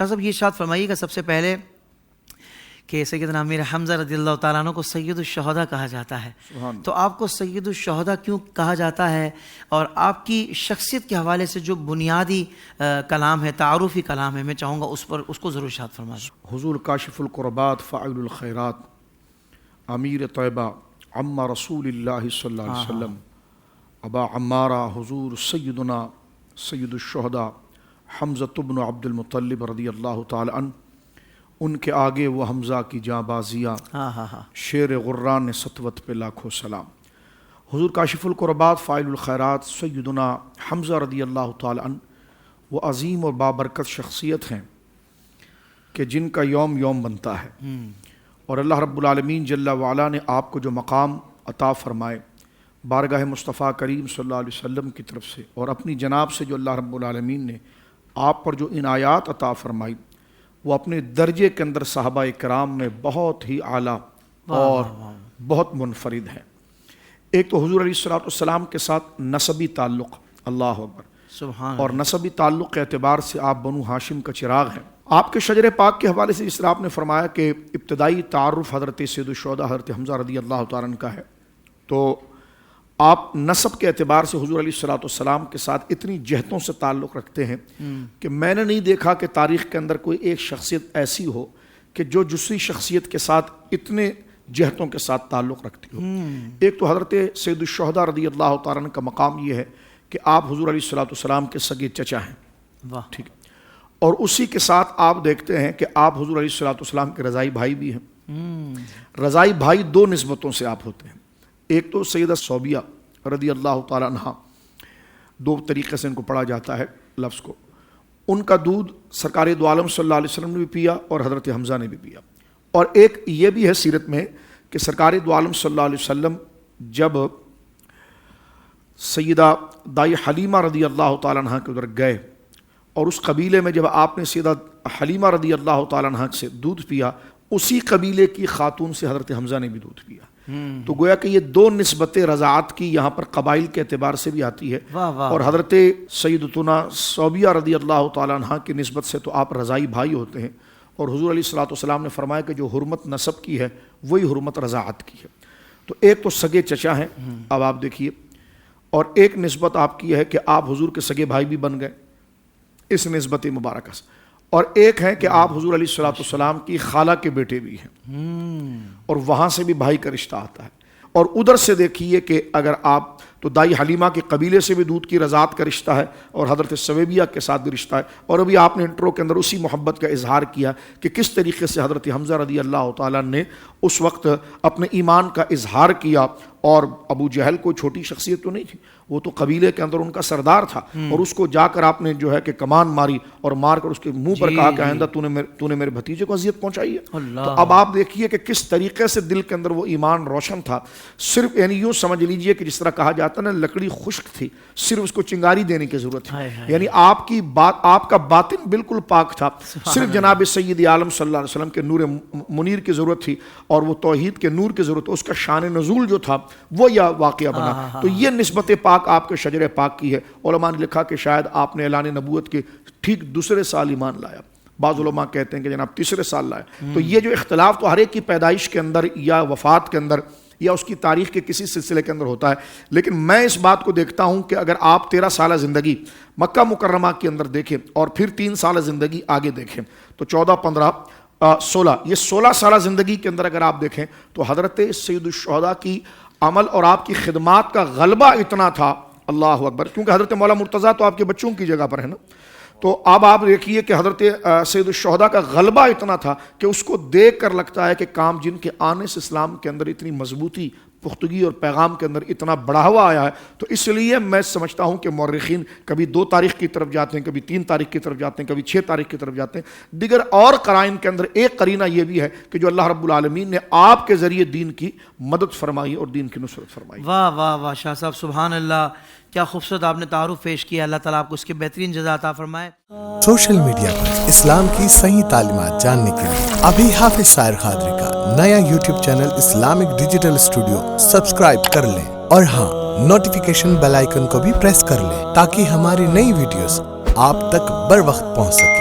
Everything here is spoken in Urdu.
شاہ صاحب یہ ارشاد فرمائیے گا سب سے پہلے کہ سیدنا امیر حمزہ رضی اللہ تعالیٰ عنہ کو سید الشہداء کہا جاتا ہے، تو آپ کو سید الشہداء کیوں کہا جاتا ہے، اور آپ کی شخصیت کے حوالے سے جو بنیادی کلام ہے، تعارفی کلام ہے، میں چاہوں گا اس کو ضرور ارشاد فرمائیے۔ حضور کاشف القربات فاعل الخیرات امیر طیبہ عم رسول اللہ صلی اللہ علیہ وسلم ابا عمارہ حضور سیدنا سید الشہداء حمزہ بن عبد المطلب رضی اللہ تعالی عنہ، ان کے آگے وہ حمزہ کی جاں بازیاں، شیر غران سطوت پہ لاکھوں سلام۔ حضور کاشف القربات فاعل الخیرات سیدنا حمزہ رضی اللہ تعالی عنہ وہ عظیم اور بابرکت شخصیت ہیں کہ جن کا یوم یوم بنتا ہے، اور اللہ رب العالمین جل وعلا نے آپ کو جو مقام عطا فرمائے بارگاہ مصطفیٰ کریم صلی اللہ علیہ وسلم کی طرف سے، اور اپنی جناب سے جو اللہ رب العالمین نے آپ پر جو عنایات عطا فرمائی، وہ اپنے درجے کے اندر صحابہ کرام میں بہت ہی اعلیٰ اور بہت منفرد ہیں۔ ایک تو حضور علیہ السلام کے ساتھ نسبی تعلق، اللہ اکبر، سبحان، اور نسبی تعلق کے اعتبار سے آپ بنو ہاشم کا چراغ ہیں۔ آپ کے شجر پاک کے حوالے سے جس طرح آپ نے فرمایا کہ ابتدائی تعارف حضرت سید الشہداء حضرت حمزہ رضی اللہ تعالیٰ عنہ کا ہے، تو آپ نسب کے اعتبار سے حضور علیہ السلام کے ساتھ اتنی جہتوں سے تعلق رکھتے ہیں کہ میں نے نہیں دیکھا کہ تاریخ کے اندر کوئی ایک شخصیت ایسی ہو کہ جو دوسری شخصیت کے ساتھ اتنے جہتوں کے ساتھ تعلق رکھتی ہو۔ ایک تو حضرت سید الشہداء رضی اللہ تعالیٰ عنہ کا مقام یہ ہے کہ آپ حضور علیہ السلام کے سگے چچا ہیں، ٹھیک ہے، اور اسی کے ساتھ آپ دیکھتے ہیں کہ آپ حضور علیہ السلام کے رضائی بھائی بھی ہیں۔ رضائی بھائی دو نسبتوں سے آپ ہوتے ہیں، ایک تو سیدہ صوبیہ رضی اللہ تعالیٰ عنہ، دو طریقے سے ان کو پڑھا جاتا ہے لفظ کو، ان کا دودھ سرکار دو عالم صلی اللہ علیہ وسلم نے بھی پیا اور حضرت حمزہ نے بھی پیا۔ اور ایک یہ بھی ہے سیرت میں کہ سرکار دو عالم صلی اللہ علیہ وسلم جب سیدہ دائی حلیمہ رضی اللہ تعالیٰ عنہ کے ادھر گئے، اور اس قبیلے میں جب آپ نے سیدہ حلیمہ رضی اللہ تعالیٰ عنہ سے دودھ پیا، اسی قبیلے کی خاتون سے حضرت حمزہ نے بھی دودھ پیا۔ تو گویا کہ یہ دو نسبت رضاعت کی یہاں پر قبائل کے اعتبار سے بھی آتی ہے، اور حضرت سیدتنا صوبیہ رضی اللہ تعالیٰ عنہ کی نسبت سے تو آپ رضائی بھائی ہوتے ہیں، اور حضور علیہ السلام نے فرمایا کہ جو حرمت نسب کی ہے وہی حرمت رضاعت کی ہے۔ تو ایک تو سگے چچا ہیں، اب آپ دیکھیے، اور ایک نسبت آپ کی ہے کہ آپ حضور کے سگے بھائی بھی بن گئے اس نسبت مبارکہ سے، اور ایک ہے کہ آپ حضور علیہ السلام کی خالہ کے بیٹے بھی ہیں، اور وہاں سے بھی بھائی کا رشتہ آتا ہے۔ اور ادھر سے دیکھیے کہ اگر آپ تو دائی حلیمہ کے قبیلے سے بھی دودھ کی رضاعت کا رشتہ ہے، اور حضرت سویبیہ کے ساتھ بھی رشتہ ہے، اور ابھی آپ نے انٹرو کے اندر اسی محبت کا اظہار کیا کہ کس طریقے سے حضرت حمزہ رضی اللہ تعالیٰ نے اس وقت اپنے ایمان کا اظہار کیا، اور ابو جہل کوئی چھوٹی شخصیت تو نہیں تھی، وہ تو قبیلے کے اندر ان کا سردار تھا، اور اس کو جا کر آپ نے جو ہے کہ کمان ماری اور مار کر اس کے منہ پر کہا کہ آئندہ تو نے میرے بھتیجے کو اذیت پہنچائی ہے۔ تو اب آپ دیکھیے کہ کس طریقے سے دل کے اندر وہ ایمان روشن تھا، صرف یعنی یوں سمجھ لیجئے کہ جس طرح کہا جاتا ہے نا لکڑی خشک تھی، صرف اس کو چنگاری دینے کی ضرورت تھی، یعنی آپ کی بات، آپ کا باطن بالکل پاک تھا، صرف جناب سید عالم صلی اللہ علیہ وسلم کے نور منیر کی ضرورت تھی، اور وہ توحید کے نور کی ضرورت، اس کا شان نزول جو تھا وہ یہ واقعہ بنا۔ تو یہ نسبت پاک آپ کے شجر پاک کی ہے۔ علماء نے لکھا کہ شاید آپ نے اعلان نبوت کے ٹھیک دوسرے سال ایمان لایا، بعض علماء کہتے ہیں کہ جناب تیسرے سال لایا۔ تو یہ جو اختلاف تو ہر ایک کی پیدائش کے اندر یا وفات کے اندر یا اس کی تاریخ کے کسی سلسلے کے اندر ہوتا ہے، لیکن میں اس بات کو دیکھتا ہوں کہ اگر آپ 13 سالہ زندگی مکہ مکرمہ کے اندر دیکھیں اور پھر 3 سالہ زندگی آگے دیکھیں تو 14 15 16 یہ 16 سالہ زندگی کے اندر اگر آپ دیکھیں تو حضرت سید الشہداء کی عمل اور آپ کی خدمات کا غلبہ اتنا تھا، اللہ اکبر، کیونکہ حضرت مولا مرتضیٰ تو آپ کے بچوں کی جگہ پر ہے نا۔ تو اب آپ دیکھیے کہ حضرت سید الشہداء کا غلبہ اتنا تھا کہ اس کو دیکھ کر لگتا ہے کہ کام جن کے آنے سے اسلام کے اندر اتنی مضبوطی، پختگی اور پیغام کے اندر اتنا بڑھاوا آیا ہے۔ تو اس لیے میں سمجھتا ہوں کہ مورخین کبھی 2 تاریخ کی طرف جاتے ہیں، کبھی 3 تاریخ کی طرف جاتے ہیں، کبھی 6 تاریخ کی طرف جاتے ہیں۔ دیگر اور قرائن کے اندر ایک قرینہ یہ بھی ہے کہ جو اللہ رب العالمین نے آپ کے ذریعے دین کی مدد فرمائی اور دین کی نصرت فرمائی۔ واہ واہ واہ شاہ صاحب، سبحان اللہ، کیا خوبصورت آپ نے تعارف پیش کیا۔ اللہ تعالیٰ آپ کو اس کے بہترین جزا عطا فرمائے۔ سوشل میڈیا پر اسلام کی صحیح تعلیمات جاننے کے لیے ابھی حافظ سائر قادری کا نیا YouTube channel Islamic digital studio subscribe کر لیں، اور ہاں نوٹیفیکیشن بیل آئیکن کو بھی پریس کر لیں تاکہ ہماری نئی ویڈیوز آپ تک بر وقت پہنچ سکے۔